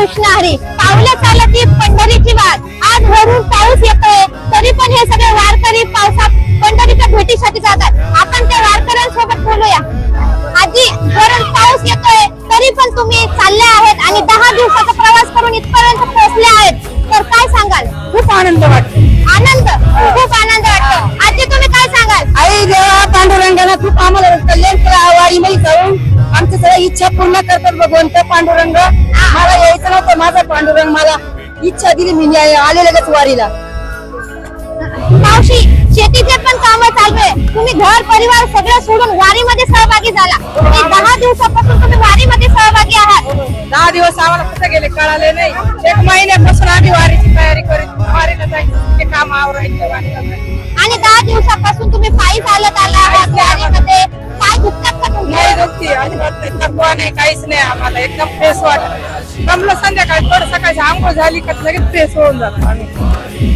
कृष्ण हरी पावलं चालती पंढरीची वाट। आज वरून पाऊस येतोय तरी पण हे सगळे वारकरी पावसात पंढरीच्या भेटीसाठी जातात। आपण त्या वारकऱ्यांसोबत बोलूया। आजी, वरून पाऊस येतोय तरी पण तुम्ही चालले आहेत आणि 10 दिवसाचा प्रवास करून इथपर्यंत पोहोचले आहेत, तर काय सांगाल? खूप आनंद वाटतो। आनंद, खूप आनंद वाटतो। आजी, तुम्ही काय सांगाल? आई देवा पांडुरंगाला खूप आम्हाला कल्याण केलं। वारीमध्ये जाऊन आमच्या सगळ्या इच्छा पूर्ण करतात भगवंत पांडुरंग। मला यायचं नव्हतं, माझा पांडुरंग मला इच्छा दिली, मी आले लगेच वारीला। मावशी, शेतीचे पण काम चालू आहे, तुम्ही घर परिवार सगळं सोडून वारीमध्ये सहभागी झाला। 10 दिवसापासून तुम्ही वारीमध्ये सहभागी आहात। 10 दिवस आम्हाला कुठे गेले कळाले नाही। 1 महिन्यापासून आम्ही वारीची तयारी करीत वारीला जायचं, ते काम आवरायचं वारीला जायचं। आणि 10 दिवसापासून तुम्ही पायी चालत आला आहात वारीमध्ये, काय दुखतात का नाही तुमचे? दुखती, अजिबात नाही, थकवा नाही, काहीच नाही आम्हाला, एकदम फ्रेश वाटत। जमलं संध्याकाळी थोडं सकाळची आंघोळ झाली का लगेच फ्रेश होऊन जातो आम्ही।